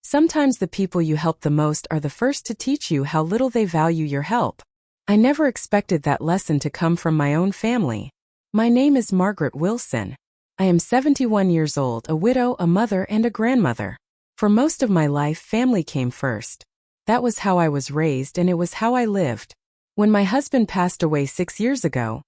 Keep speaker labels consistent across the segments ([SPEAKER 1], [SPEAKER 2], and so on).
[SPEAKER 1] Sometimes the people you help the most are the first to teach you how little they value your help. I never expected that lesson to come from my own family. My name is Margaret Wilson. I am 71 years old, a widow, a mother, and a grandmother. For most of my life, family came first. That was how I was raised, and it was how I lived. When my husband passed away 6 years ago,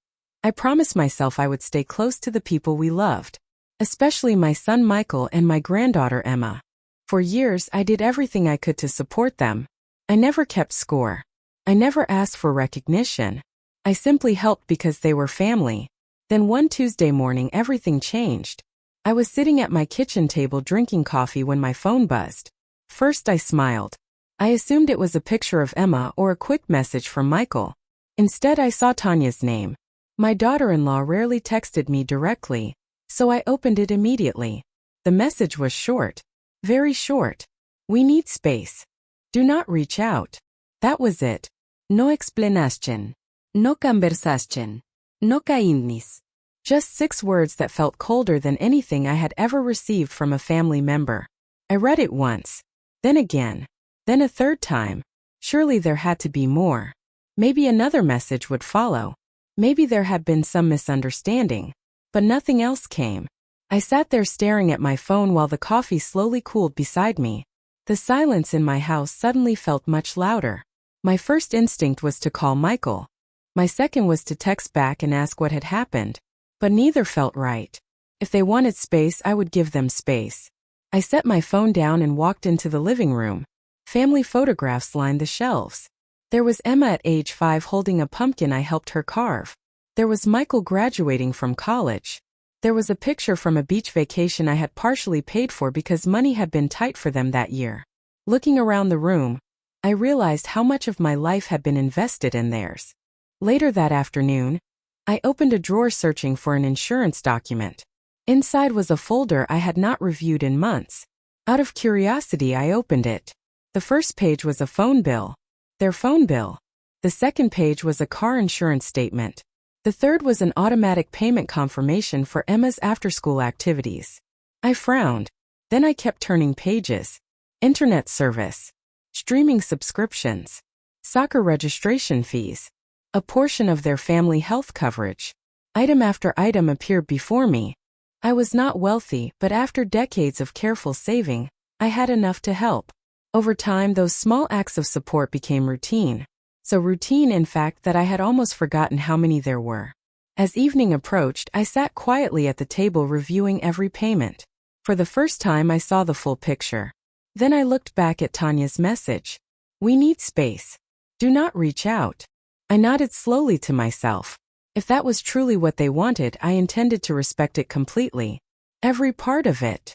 [SPEAKER 1] I promised myself I would stay close to the people we loved, especially my son Michael and my granddaughter Emma. For years, I did everything I could to support them. I never kept score. I never asked for recognition. I simply helped because they were family. Then one Tuesday morning, everything changed. I was sitting at my kitchen table drinking coffee when my phone buzzed. First, I smiled. I assumed it was a picture of Emma or a quick message from Michael. Instead, I saw Tanya's name. My daughter-in-law rarely texted me directly, so I opened it immediately. The message was short. Very short. We need space. Do not reach out. That was it. No explanación. No conversación. No kindness. Just 6 words that felt colder than anything I had ever received from a family member. I read it once. Then again. Then a third time. Surely there had to be more. Maybe another message would follow. Maybe there had been some misunderstanding. But nothing else came. I sat there staring at my phone while the coffee slowly cooled beside me. The silence in my house suddenly felt much louder. My first instinct was to call Michael. My second was to text back and ask what had happened. But neither felt right. If they wanted space, I would give them space. I set my phone down and walked into the living room. Family photographs lined the shelves. There was Emma at age 5 holding a pumpkin I helped her carve. There was Michael graduating from college. There was a picture from a beach vacation I had partially paid for because money had been tight for them that year. Looking around the room, I realized how much of my life had been invested in theirs. Later that afternoon, I opened a drawer searching for an insurance document. Inside was a folder I had not reviewed in months. Out of curiosity, I opened it. The first page was a phone bill. Their phone bill. The second page was a car insurance statement. The third was an automatic payment confirmation for Emma's after-school activities. I frowned. Then I kept turning pages. Internet service. Streaming subscriptions. Soccer registration fees. A portion of their family health coverage. Item after item appeared before me. I was not wealthy, but after decades of careful saving, I had enough to help. Over time, those small acts of support became routine. So routine, in fact, that I had almost forgotten how many there were. As evening approached, I sat quietly at the table reviewing every payment. For the first time, I saw the full picture. Then I looked back at Tanya's message. We need space. Do not reach out. I nodded slowly to myself. If that was truly what they wanted, I intended to respect it completely. Every part of it.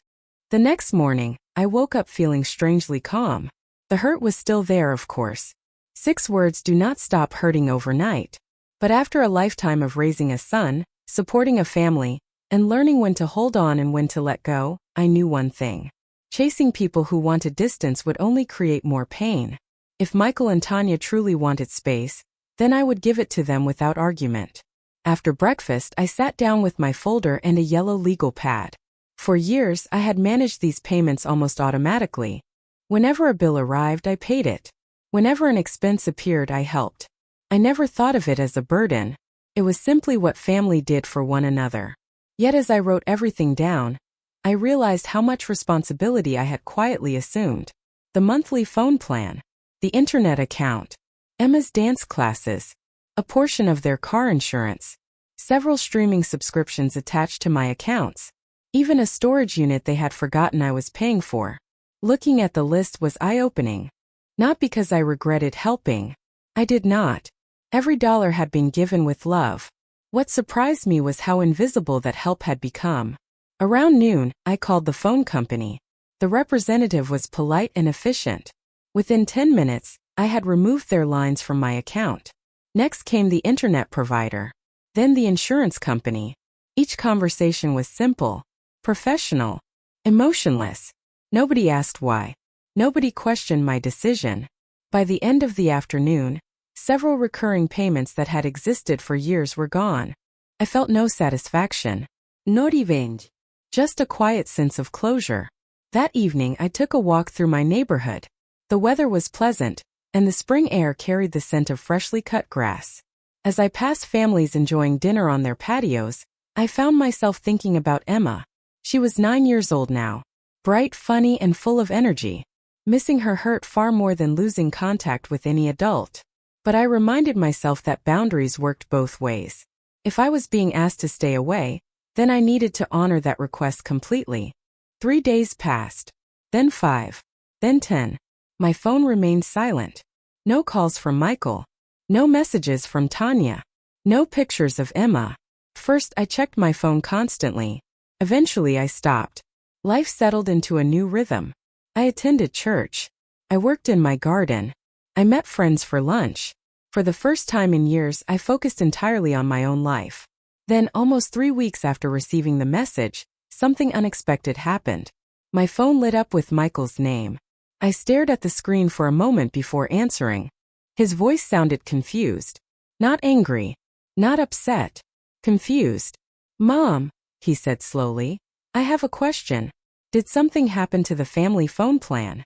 [SPEAKER 1] The next morning, I woke up feeling strangely calm. The hurt was still there, of course. 6 words do not stop hurting overnight. But after a lifetime of raising a son, supporting a family, and learning when to hold on and when to let go, I knew one thing. Chasing people who wanted distance would only create more pain. If Michael and Tanya truly wanted space, then I would give it to them without argument. After breakfast, I sat down with my folder and a yellow legal pad. For years, I had managed these payments almost automatically. Whenever a bill arrived, I paid it. Whenever an expense appeared, I helped. I never thought of it as a burden. It was simply what family did for one another. Yet as I wrote everything down, I realized how much responsibility I had quietly assumed. The monthly phone plan, the internet account, Emma's dance classes, a portion of their car insurance, several streaming subscriptions attached to my accounts, even a storage unit they had forgotten I was paying for. Looking at the list was eye-opening. Not because I regretted helping. I did not. Every dollar had been given with love. What surprised me was how invisible that help had become. Around noon, I called the phone company. The representative was polite and efficient. Within 10 minutes, I had removed their lines from my account. Next came the internet provider. Then the insurance company. Each conversation was simple, professional, emotionless. Nobody asked why. Nobody questioned my decision. By the end of the afternoon, several recurring payments that had existed for years were gone. I felt no satisfaction. No revenge. Just a quiet sense of closure. That evening I took a walk through my neighborhood. The weather was pleasant, and the spring air carried the scent of freshly cut grass. As I passed families enjoying dinner on their patios, I found myself thinking about Emma. She was 9 years old now, bright, funny, and full of energy. Missing her hurt far more than losing contact with any adult. But I reminded myself that boundaries worked both ways. If I was being asked to stay away, then I needed to honor that request completely. 3 days passed, then 5, then 10. My phone remained silent. No calls from Michael. No messages from Tanya. No pictures of Emma. First, I checked my phone constantly. Eventually, I stopped. Life settled into a new rhythm. I attended church. I worked in my garden. I met friends for lunch. For the first time in years, I focused entirely on my own life. Then, almost 3 weeks after receiving the message, something unexpected happened. My phone lit up with Michael's name. I stared at the screen for a moment before answering. His voice sounded confused. Not angry. Not upset. Confused. "Mom," he said slowly, "I have a question. Did something happen to the family phone plan?"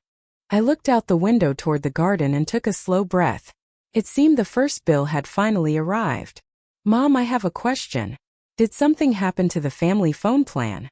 [SPEAKER 1] I looked out the window toward the garden and took a slow breath. It seemed the first bill had finally arrived. "Mom, I have a question. Did something happen to the family phone plan?"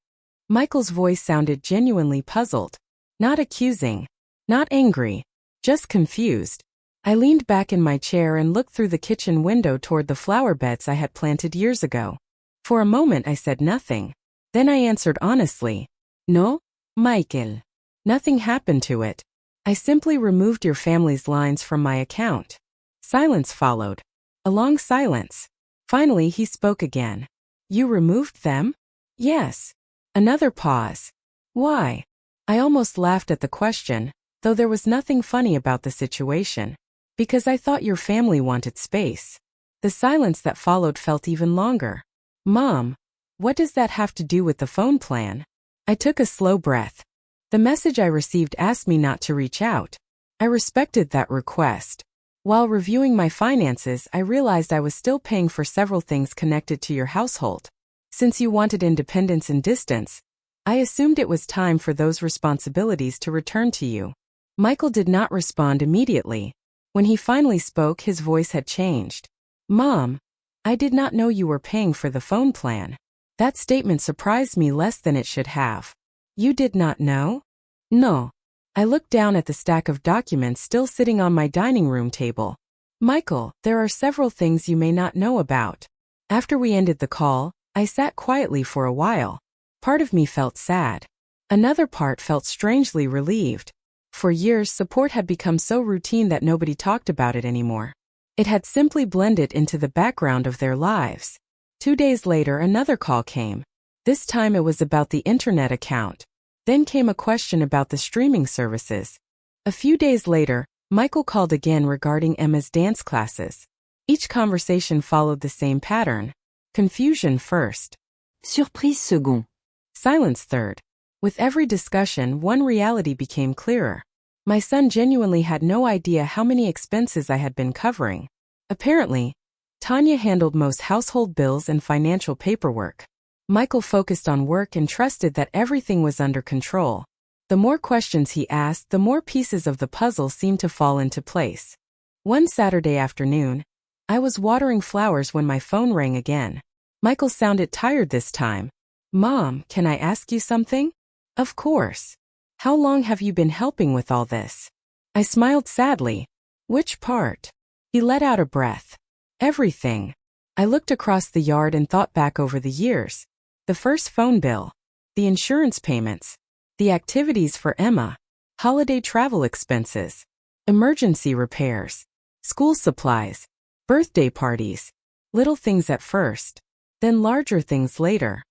[SPEAKER 1] Michael's voice sounded genuinely puzzled. Not accusing. Not angry. Just confused. I leaned back in my chair and looked through the kitchen window toward the flower beds I had planted years ago. For a moment I said nothing. Then I answered honestly. "No, Michael. Nothing happened to it. I simply removed your family's lines from my account." Silence followed. A long silence. Finally he spoke again. "You removed them?" "Yes." Another pause. "Why?" I almost laughed at the question, though there was nothing funny about the situation. "Because I thought your family wanted space." The silence that followed felt even longer. "Mom, what does that have to do with the phone plan?" I took a slow breath. The message I received asked me not to reach out. I respected that request. While reviewing my finances, I realized I was still paying for several things connected to your household. Since you wanted independence and distance, I assumed it was time for those responsibilities to return to you. Michael did not respond immediately. When he finally spoke, his voice had changed. "Mom, I did not know you were paying for the phone plan." That statement surprised me less than it should have. "You did not know?" "No." I looked down at the stack of documents still sitting on my dining room table. "Michael, there are several things you may not know about." After we ended the call, I sat quietly for a while. Part of me felt sad. Another part felt strangely relieved. For years, support had become so routine that nobody talked about it anymore. It had simply blended into the background of their lives. 2 days later, another call came. This time it was about the internet account. Then came a question about the streaming services. A few days later, Michael called again regarding Emma's dance classes. Each conversation followed the same pattern. Confusion first.
[SPEAKER 2] Surprise second.
[SPEAKER 1] Silence third. With every discussion, one reality became clearer. My son genuinely had no idea how many expenses I had been covering. Apparently, Tanya handled most household bills and financial paperwork. Michael focused on work and trusted that everything was under control. The more questions he asked, the more pieces of the puzzle seemed to fall into place. One Saturday afternoon, I was watering flowers when my phone rang again. Michael sounded tired this time. "Mom, can I ask you something?" "Of course. How long have you been helping with all this?" I smiled sadly. "Which part?" He let out a breath. "Everything." I looked across the yard and thought back over the years. The first phone bill. The insurance payments. The activities for Emma. Holiday travel expenses. Emergency repairs. School supplies. Birthday parties. Little things at first. Then larger things later.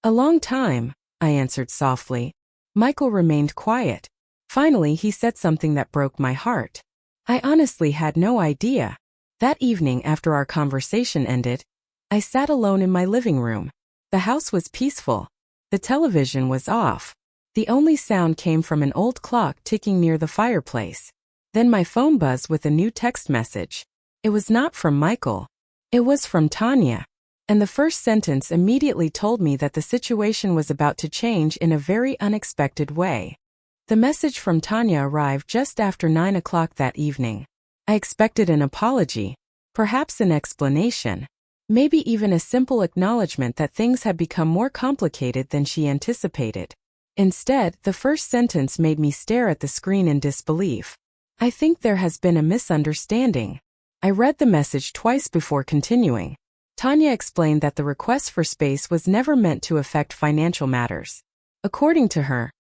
[SPEAKER 1] "A long time," I answered softly. Michael remained quiet. Finally, he said something that broke my heart. "I honestly had no idea." That evening, after our conversation ended, I sat alone in my living room. The house was peaceful. The television was off. The only sound came from an old clock ticking near the fireplace. Then my phone buzzed with a new text message. It was not from Michael. It was from Tanya. And the first sentence immediately told me that the situation was about to change in a very unexpected way. The message from Tanya arrived just after 9 o'clock that evening. I expected an apology, perhaps an explanation, maybe even a simple acknowledgement that things had become more complicated than she anticipated. Instead, the first sentence made me stare at the screen in disbelief. "I think there has been a misunderstanding." I read the message twice before continuing. Tanya explained that the request for space was never meant to affect financial matters. According to her,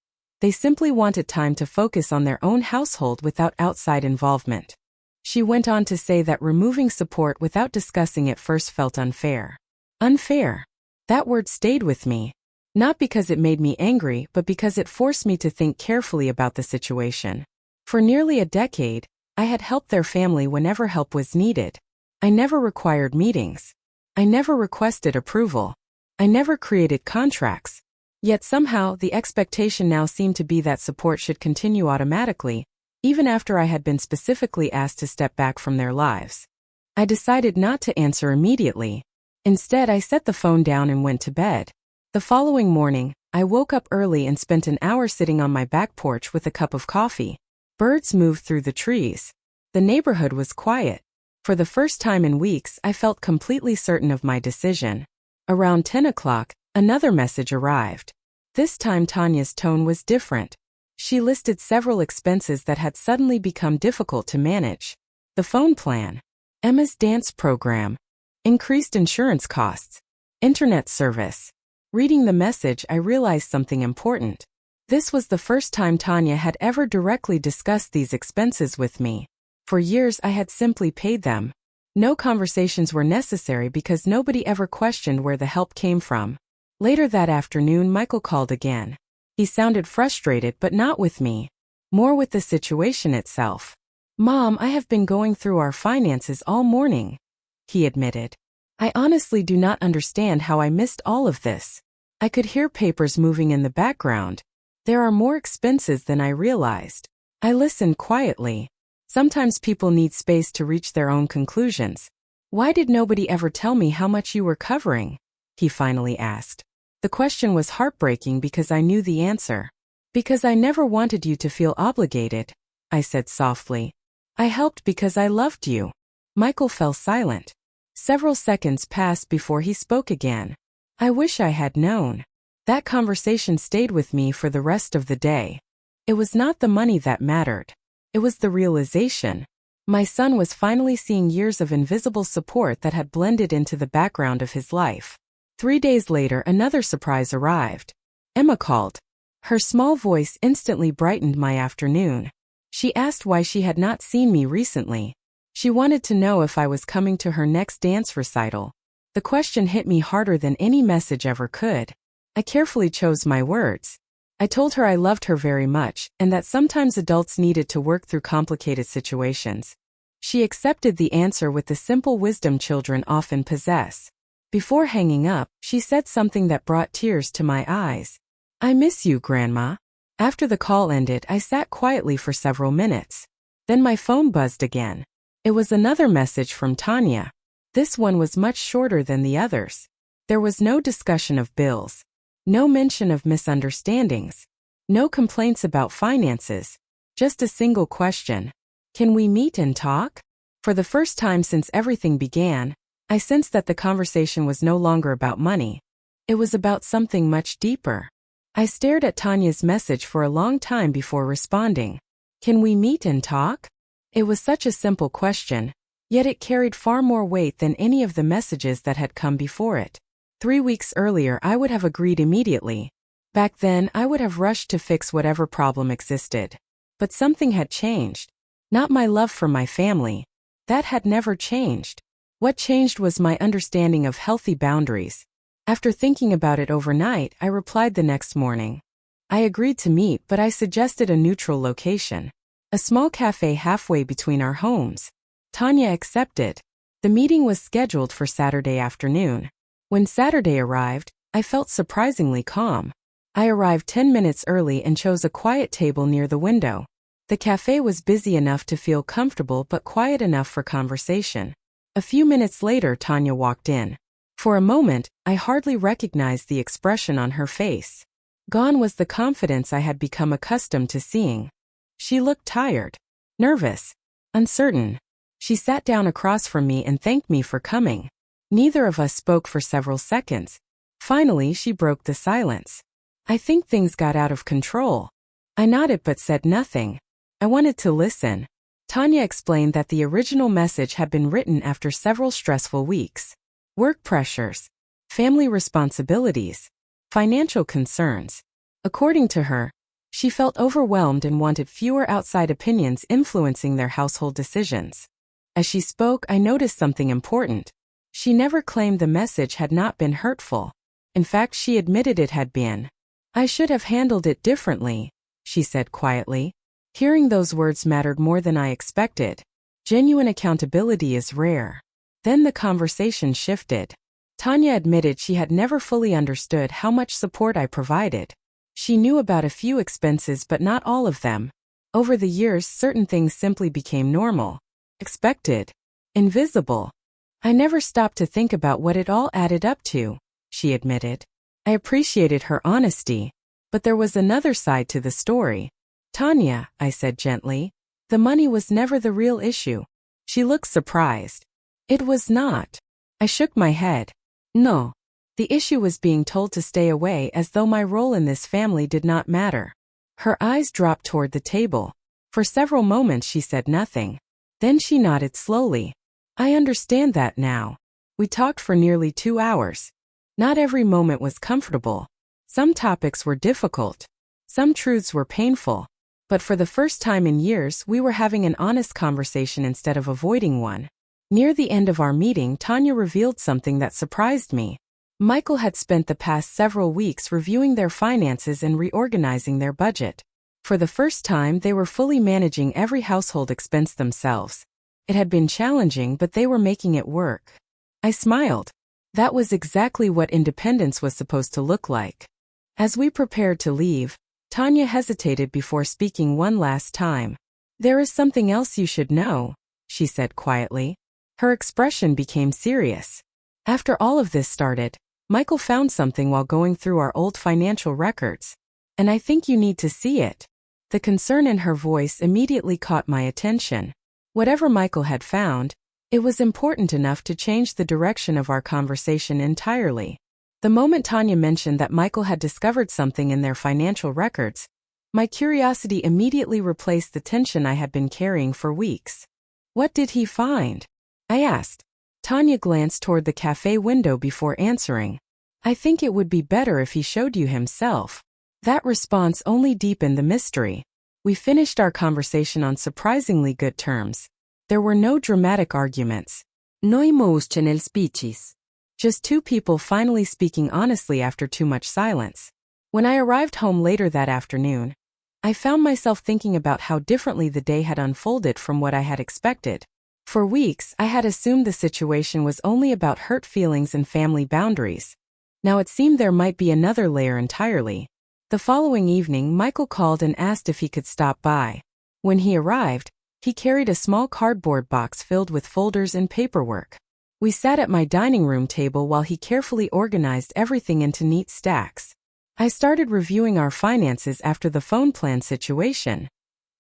[SPEAKER 1] they simply wanted time to focus on their own household without outside involvement. She went on to say that removing support without discussing it first felt unfair. Unfair. That word stayed with me. Not because it made me angry, but because it forced me to think carefully about the situation. For nearly a decade, I had helped their family whenever help was needed. I never required meetings. I never requested approval. I never created contracts. Yet somehow, the expectation now seemed to be that support should continue automatically, even after I had been specifically asked to step back from their lives. I decided not to answer immediately. Instead, I set the phone down and went to bed. The following morning, I woke up early and spent an hour sitting on my back porch with a cup of coffee. Birds moved through the trees. The neighborhood was quiet. For the first time in weeks, I felt completely certain of my decision. Around 10 o'clock, another message arrived. This time Tanya's tone was different. She listed several expenses that had suddenly become difficult to manage. The phone plan, Emma's dance program, increased insurance costs, internet service. Reading the message, I realized something important. This was the first time Tanya had ever directly discussed these expenses with me. For years I had simply paid them. No conversations were necessary because nobody ever questioned where the help came from. Later that afternoon, Michael called again. He sounded frustrated, but not with me. More with the situation itself. "Mom, I have been going through our finances all morning," he admitted. "I honestly do not understand how I missed all of this." I could hear papers moving in the background. There are more expenses than I realized. I listened quietly. Sometimes people need space to reach their own conclusions. "Why did nobody ever tell me how much you were covering?" he finally asked. The question was heartbreaking because I knew the answer. "Because I never wanted you to feel obligated," I said softly. "I helped because I loved you." Michael fell silent. Several seconds passed before he spoke again. "I wish I had known." That conversation stayed with me for the rest of the day. It was not the money that mattered. It was the realization. My son was finally seeing years of invisible support that had blended into the background of his life. 3 days later, another surprise arrived. Emma called. Her small voice instantly brightened my afternoon. She asked why she had not seen me recently. She wanted to know if I was coming to her next dance recital. The question hit me harder than any message ever could. I carefully chose my words. I told her I loved her very much, and that sometimes adults needed to work through complicated situations. She accepted the answer with the simple wisdom children often possess. Before hanging up, she said something that brought tears to my eyes. "I miss you, Grandma." After the call ended, I sat quietly for several minutes. Then my phone buzzed again. It was another message from Tanya. This one was much shorter than the others. There was no discussion of bills. No mention of misunderstandings. No complaints about finances. Just a single question. "Can we meet and talk?" For the first time since everything began, I sensed that the conversation was no longer about money. It was about something much deeper. I stared at Tanya's message for a long time before responding. "Can we meet and talk?" It was such a simple question, yet it carried far more weight than any of the messages that had come before it. 3 weeks earlier, I would have agreed immediately. Back then, I would have rushed to fix whatever problem existed. But something had changed. Not my love for my family. That had never changed. What changed was my understanding of healthy boundaries. After thinking about it overnight, I replied the next morning. I agreed to meet, but I suggested a neutral location. A small cafe halfway between our homes. Tanya accepted. The meeting was scheduled for Saturday afternoon. When Saturday arrived, I felt surprisingly calm. I arrived 10 minutes early and chose a quiet table near the window. The cafe was busy enough to feel comfortable but quiet enough for conversation. A few minutes later, Tanya walked in. For a moment, I hardly recognized the expression on her face. Gone was the confidence I had become accustomed to seeing. She looked tired, nervous, uncertain. She sat down across from me and thanked me for coming. Neither of us spoke for several seconds. Finally, she broke the silence. I think things got out of control. I nodded but said nothing. I wanted to listen. Tanya explained that the original message had been written after several stressful weeks. Work pressures, family responsibilities, financial concerns. According to her, she felt overwhelmed and wanted fewer outside opinions influencing their household decisions. As she spoke, I noticed something important. She never claimed the message had not been hurtful. In fact, she admitted it had been. I should have handled it differently, she said quietly. Hearing those words mattered more than I expected. Genuine accountability is rare. Then the conversation shifted. Tanya admitted she had never fully understood how much support I provided. She knew about a few expenses but not all of them. Over the years, certain things simply became normal, expected, invisible. I never stopped to think about what it all added up to, she admitted. I appreciated her honesty, but there was another side to the story. Tanya, I said gently, the money was never the real issue. She looked surprised. It was not. I shook my head. No. The issue was being told to stay away as though my role in this family did not matter. Her eyes dropped toward the table. For several moments she said nothing. Then she nodded slowly. I understand that now. We talked for nearly 2 hours. Not every moment was comfortable. Some topics were difficult. Some truths were painful. But for the first time in years, we were having an honest conversation instead of avoiding one. Near the end of our meeting, Tanya revealed something that surprised me. Michael had spent the past several weeks reviewing their finances and reorganizing their budget. For the first time, they were fully managing every household expense themselves. It had been challenging, but they were making it work. I smiled. That was exactly what independence was supposed to look like. As we prepared to leave, Tanya hesitated before speaking one last time. There is something else you should know, she said quietly. Her expression became serious. After all of this started, Michael found something while going through our old financial records. And I think you need to see it. The concern in her voice immediately caught my attention. Whatever Michael had found, it was important enough to change the direction of our conversation entirely. The moment Tanya mentioned that Michael had discovered something in their financial records, my curiosity immediately replaced the tension I had been carrying for weeks. What did he find? I asked. Tanya glanced toward the cafe window before answering. I think it would be better if he showed you himself. That response only deepened the mystery. We finished our conversation on surprisingly good terms. There were no dramatic arguments. No emotional speeches. Just two people finally speaking honestly after too much silence. When I arrived home later that afternoon, I found myself thinking about how differently the day had unfolded from what I had expected. For weeks, I had assumed the situation was only about hurt feelings and family boundaries. Now it seemed there might be another layer entirely. The following evening, Michael called and asked if he could stop by. When he arrived, he carried a small cardboard box filled with folders and paperwork. We sat at my dining room table while he carefully organized everything into neat stacks. I started reviewing our finances after the phone plan situation,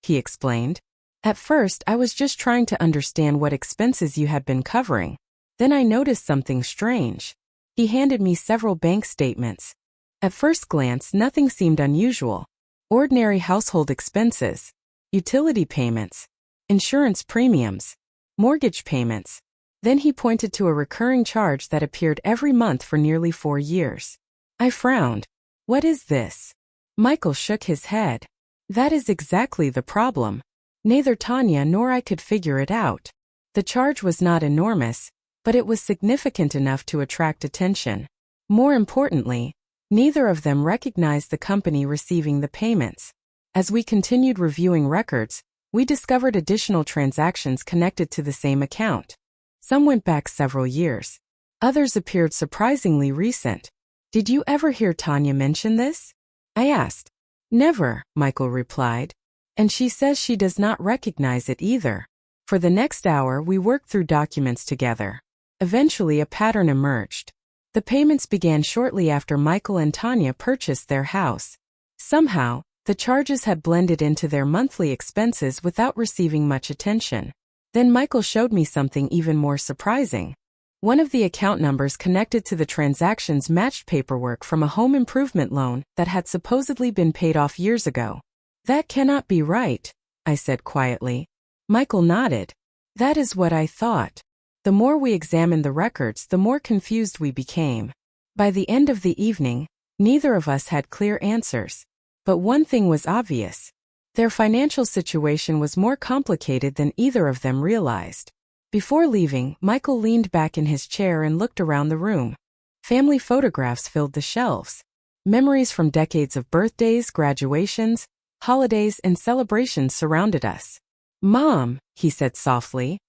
[SPEAKER 1] he explained. At first, I was just trying to understand what expenses you had been covering. Then I noticed something strange. He handed me several bank statements. At first glance, nothing seemed unusual. Ordinary household expenses, utility payments, insurance premiums, mortgage payments. Then he pointed to a recurring charge that appeared every month for nearly 4 years. I frowned. What is this? Michael shook his head. That is exactly the problem. Neither Tanya nor I could figure it out. The charge was not enormous, but it was significant enough to attract attention. More importantly, neither of them recognized the company receiving the payments. As we continued reviewing records, we discovered additional transactions connected to the same account. Some went back several years. Others appeared surprisingly recent. Did you ever hear Tanya mention this? I asked. Never, Michael replied. And she says she does not recognize it either. For the next hour, we worked through documents together. Eventually, a pattern emerged. The payments began shortly after Michael and Tanya purchased their house. Somehow, the charges had blended into their monthly expenses without receiving much attention. Then Michael showed me something even more surprising. One of the account numbers connected to the transactions matched paperwork from a home improvement loan that had supposedly been paid off years ago. "That cannot be right," I said quietly. Michael nodded. "That is what I thought." The more we examined the records, the more confused we became. By the end of the evening, neither of us had clear answers. But one thing was obvious. Their financial situation was more complicated than either of them realized. Before leaving, Michael leaned back in his chair and looked around the room. Family photographs filled the shelves. Memories from decades of birthdays, graduations, holidays, and celebrations surrounded us. "Mom," he said softly,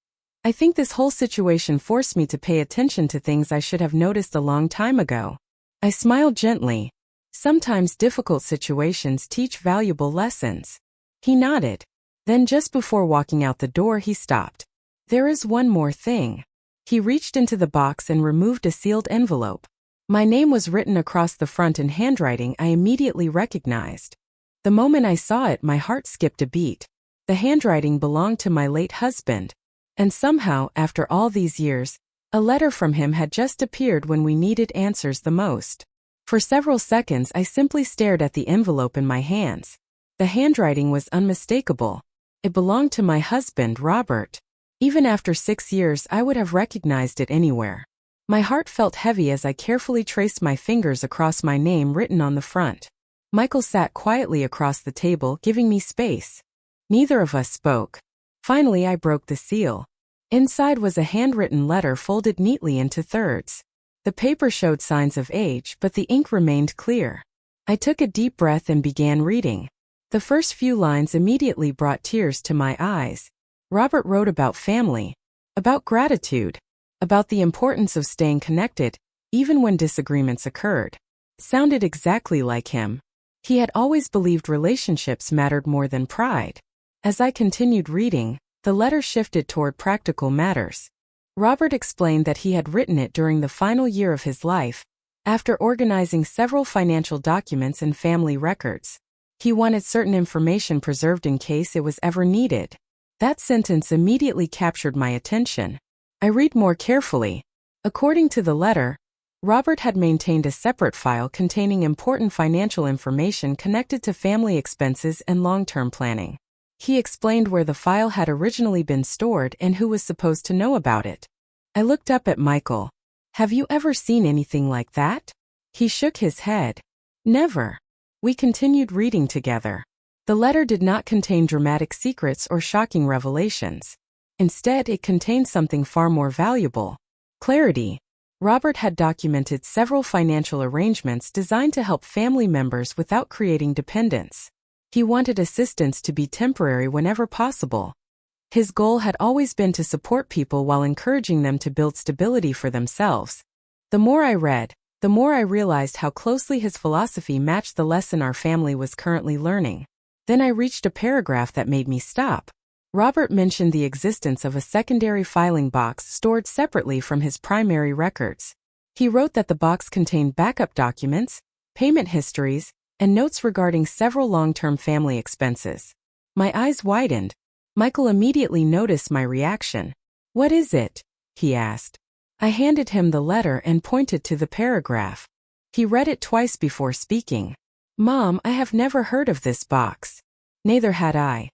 [SPEAKER 1] "I think this whole situation forced me to pay attention to things I should have noticed a long time ago." I smiled gently. Sometimes difficult situations teach valuable lessons. He nodded. Then just before walking out the door, he stopped. "There is one more thing." He reached into the box and removed a sealed envelope. My name was written across the front in handwriting I immediately recognized. The moment I saw it, my heart skipped a beat. The handwriting belonged to my late husband. And somehow, after all these years, a letter from him had just appeared when we needed answers the most. For several seconds, I simply stared at the envelope in my hands. The handwriting was unmistakable. It belonged to my husband, Robert. Even after 6 years, I would have recognized it anywhere. My heart felt heavy as I carefully traced my fingers across my name written on the front. Michael sat quietly across the table, giving me space. Neither of us spoke. Finally, I broke the seal. Inside was a handwritten letter folded neatly into thirds. The paper showed signs of age, but the ink remained clear. I took a deep breath and began reading. The first few lines immediately brought tears to my eyes. Robert wrote about family, about gratitude, about the importance of staying connected, even when disagreements occurred. Sounded exactly like him. He had always believed relationships mattered more than pride. As I continued reading, the letter shifted toward practical matters. Robert explained that he had written it during the final year of his life, after organizing several financial documents and family records. He wanted certain information preserved in case it was ever needed. That sentence immediately captured my attention. I read more carefully. According to the letter, Robert had maintained a separate file containing important financial information connected to family expenses and long-term planning. He explained where the file had originally been stored and who was supposed to know about it. I looked up at Michael. "Have you ever seen anything like that?" He shook his head. "Never." We continued reading together. The letter did not contain dramatic secrets or shocking revelations. Instead, it contained something far more valuable: clarity. Robert had documented several financial arrangements designed to help family members without creating dependence. He wanted assistance to be temporary whenever possible. His goal had always been to support people while encouraging them to build stability for themselves. The more I read, the more I realized how closely his philosophy matched the lesson our family was currently learning. Then I reached a paragraph that made me stop. Robert mentioned the existence of a secondary filing box stored separately from his primary records. He wrote that the box contained backup documents, payment histories, and notes regarding several long-term family expenses. My eyes widened. Michael immediately noticed my reaction. "What is it?" he asked. I handed him the letter and pointed to the paragraph. He read it twice before speaking. "Mom, I have never heard of this box." Neither had I.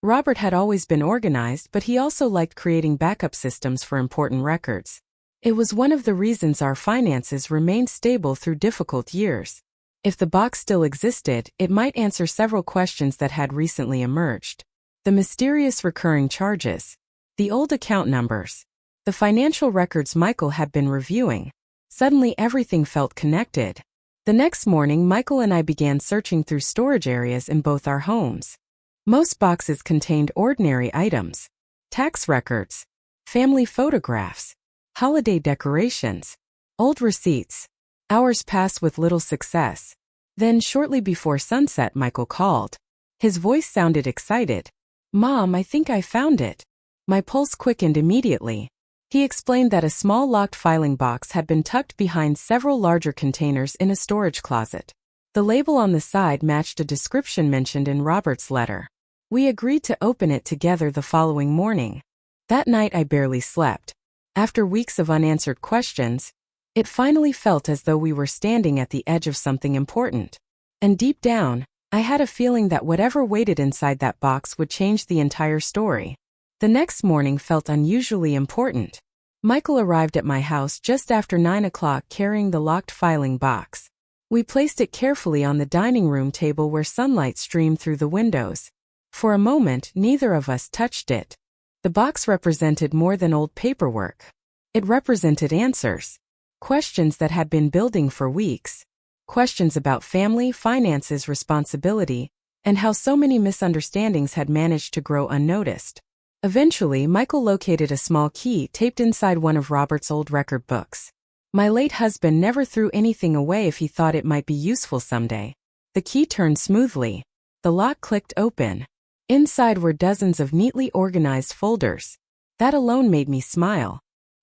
[SPEAKER 1] Robert had always been organized, but he also liked creating backup systems for important records. It was one of the reasons our finances remained stable through difficult years. If the box still existed, it might answer several questions that had recently emerged. The mysterious recurring charges, the old account numbers, the financial records Michael had been reviewing. Suddenly everything felt connected. The next morning, Michael and I began searching through storage areas in both our homes. Most boxes contained ordinary items: tax records, family photographs, holiday decorations, old receipts. Hours passed with little success. Then, shortly before sunset, Michael called. His voice sounded excited. "Mom, I think I found it." My pulse quickened immediately. He explained that a small locked filing box had been tucked behind several larger containers in a storage closet. The label on the side matched a description mentioned in Robert's letter. We agreed to open it together the following morning. That night I barely slept. After weeks of unanswered questions, it finally felt as though we were standing at the edge of something important. And deep down, I had a feeling that whatever waited inside that box would change the entire story. The next morning felt unusually important. Michael arrived at my house just after 9 o'clock carrying the locked filing box. We placed it carefully on the dining room table where sunlight streamed through the windows. For a moment, neither of us touched it. The box represented more than old paperwork. It represented answers. Questions that had been building for weeks. Questions about family, finances, responsibility, and how so many misunderstandings had managed to grow unnoticed. Eventually, Michael located a small key taped inside one of Robert's old record books. My late husband never threw anything away if he thought it might be useful someday. The key turned smoothly. The lock clicked open. Inside were dozens of neatly organized folders. That alone made me smile.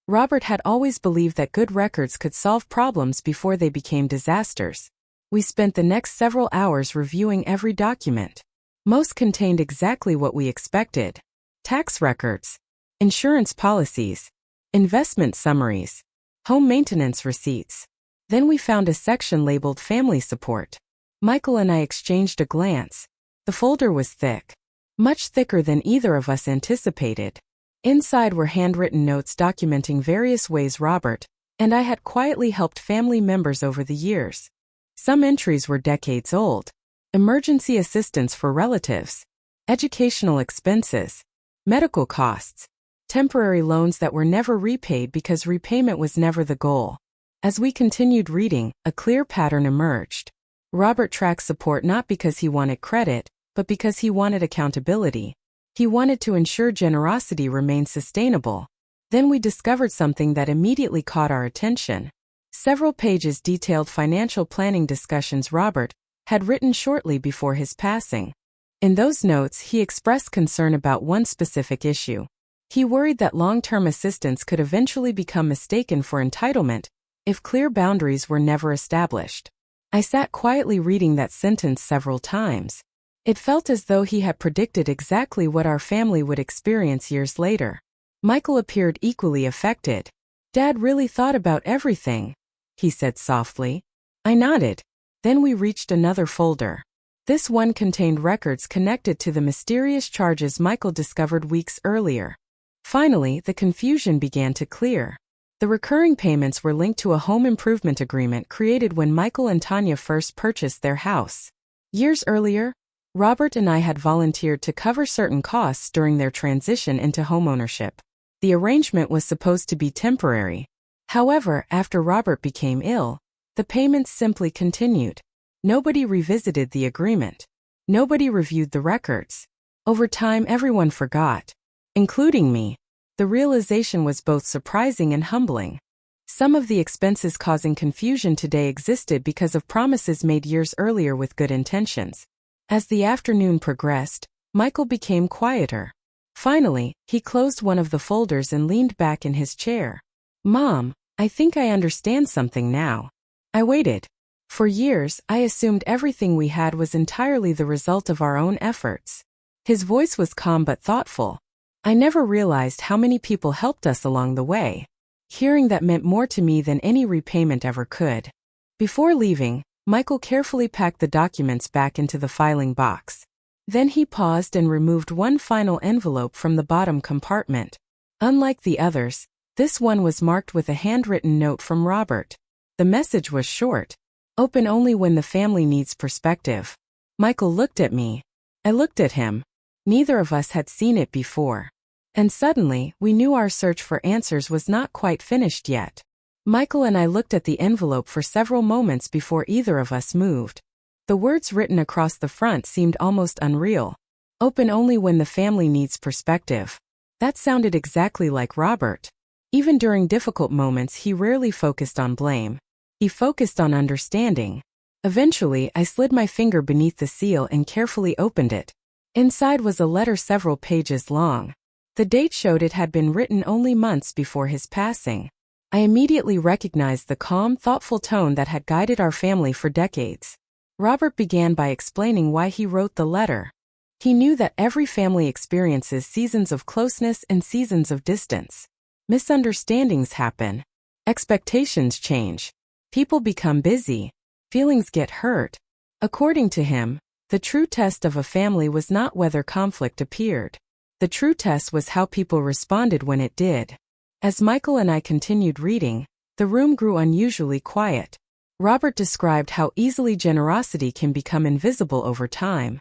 [SPEAKER 1] Robert had always believed that good records could solve problems before they became disasters. We spent the next several hours reviewing every document. Most contained exactly what we expected. Tax records, insurance policies, investment summaries, home maintenance receipts. Then we found a section labeled Family Support. Michael and I exchanged a glance. The folder was thick. Much thicker than either of us anticipated. Inside were handwritten notes documenting various ways Robert and I had quietly helped family members over the years. Some entries were decades old. Emergency assistance for relatives, educational expenses, medical costs, temporary loans that were never repaid because repayment was never the goal. As we continued reading, a clear pattern emerged. Robert tracked support not because he wanted credit, but because he wanted accountability. He wanted to ensure generosity remained sustainable. Then we discovered something that immediately caught our attention. Several pages detailed financial planning discussions Robert had written shortly before his passing. In those notes, he expressed concern about one specific issue. He worried that long-term assistance could eventually become mistaken for entitlement if clear boundaries were never established. I sat quietly reading that sentence several times. It felt as though he had predicted exactly what our family would experience years later. Michael appeared equally affected. "Dad really thought about everything," he said softly. I nodded. Then we reached another folder. This one contained records connected to the mysterious charges Michael discovered weeks earlier. Finally, the confusion began to clear. The recurring payments were linked to a home improvement agreement created when Michael and Tanya first purchased their house. Years earlier, Robert and I had volunteered to cover certain costs during their transition into homeownership. The arrangement was supposed to be temporary. However, after Robert became ill, the payments simply continued. Nobody revisited the agreement. Nobody reviewed the records. Over time, everyone forgot, including me. The realization was both surprising and humbling. Some of the expenses causing confusion today existed because of promises made years earlier with good intentions. As the afternoon progressed, Michael became quieter. Finally, he closed one of the folders and leaned back in his chair. "Mom, I think I understand something now." I waited. For years, I assumed everything we had was entirely the result of our own efforts. His voice was calm but thoughtful. I never realized how many people helped us along the way. Hearing that meant more to me than any repayment ever could. Before leaving, Michael carefully packed the documents back into the filing box. Then he paused and removed one final envelope from the bottom compartment. Unlike the others, this one was marked with a handwritten note from Robert. The message was short. "Open only when the family needs perspective." Michael looked at me. I looked at him. Neither of us had seen it before. And suddenly, we knew our search for answers was not quite finished yet. Michael and I looked at the envelope for several moments before either of us moved. The words written across the front seemed almost unreal. "Open only when the family needs perspective." That sounded exactly like Robert. Even during difficult moments, he rarely focused on blame. He focused on understanding. Eventually, I slid my finger beneath the seal and carefully opened it. Inside was a letter several pages long. The date showed it had been written only months before his passing. I immediately recognized the calm, thoughtful tone that had guided our family for decades. Robert began by explaining why he wrote the letter. He knew that every family experiences seasons of closeness and seasons of distance. Misunderstandings happen. Expectations change. People become busy. Feelings get hurt. According to him, the true test of a family was not whether conflict appeared. The true test was how people responded when it did. As Michael and I continued reading, the room grew unusually quiet. Robert described how easily generosity can become invisible over time.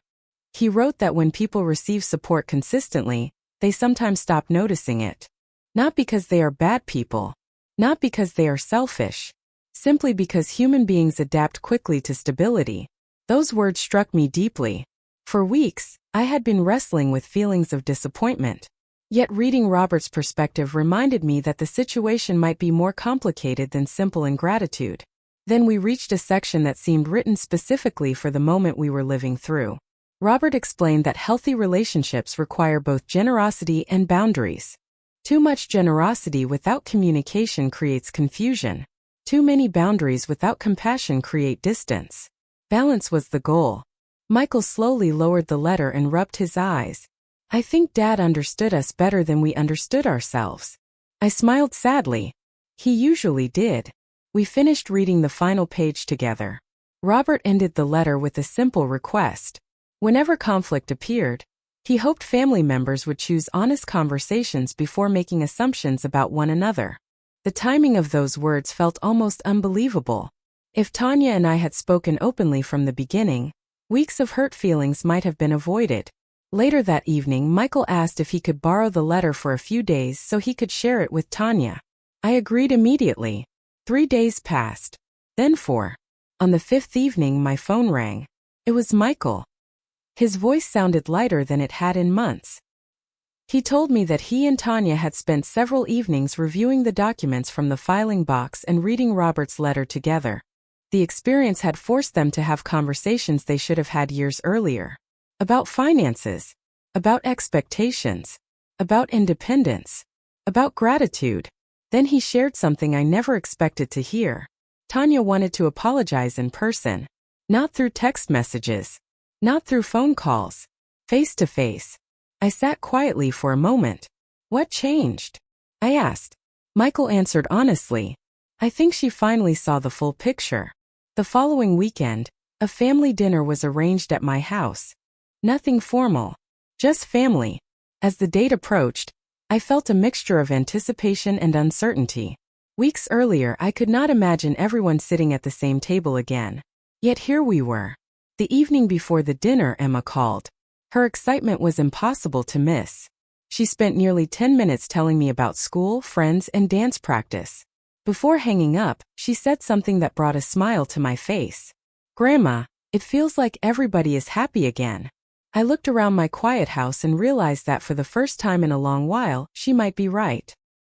[SPEAKER 1] He wrote that when people receive support consistently, they sometimes stop noticing it. Not because they are bad people. Not because they are selfish. Simply because human beings adapt quickly to stability. Those words struck me deeply. For weeks, I had been wrestling with feelings of disappointment. Yet reading Robert's perspective reminded me that the situation might be more complicated than simple ingratitude. Then we reached a section that seemed written specifically for the moment we were living through. Robert explained that healthy relationships require both generosity and boundaries. Too much generosity without communication creates confusion. Too many boundaries without compassion create distance. Balance was the goal. Michael slowly lowered the letter and rubbed his eyes. I think Dad understood us better than we understood ourselves. I smiled sadly. He usually did. We finished reading the final page together. Robert ended the letter with a simple request. Whenever conflict appeared, he hoped family members would choose honest conversations before making assumptions about one another. The timing of those words felt almost unbelievable. If Tanya and I had spoken openly from the beginning, weeks of hurt feelings might have been avoided. Later that evening, Michael asked if he could borrow the letter for a few days so he could share it with Tanya. I agreed immediately. 3 days passed. Then 4. On the 5th evening, my phone rang. It was Michael. His voice sounded lighter than it had in months. He told me that he and Tanya had spent several evenings reviewing the documents from the filing box and reading Robert's letter together. The experience had forced them to have conversations they should have had years earlier. About finances. About expectations. About independence. About gratitude. Then he shared something I never expected to hear. Tanya wanted to apologize in person. Not through text messages. Not through phone calls. Face to face. I sat quietly for a moment. What changed? I asked. Michael answered honestly. I think she finally saw the full picture. The following weekend, a family dinner was arranged at my house. Nothing formal. Just family. As the date approached, I felt a mixture of anticipation and uncertainty. Weeks earlier, I could not imagine everyone sitting at the same table again. Yet here we were. The evening before the dinner, Emma called. Her excitement was impossible to miss. She spent nearly 10 minutes telling me about school, friends, and dance practice. Before hanging up, she said something that brought a smile to my face. Grandma, it feels like everybody is happy again. I looked around my quiet house and realized that for the first time in a long while, she might be right.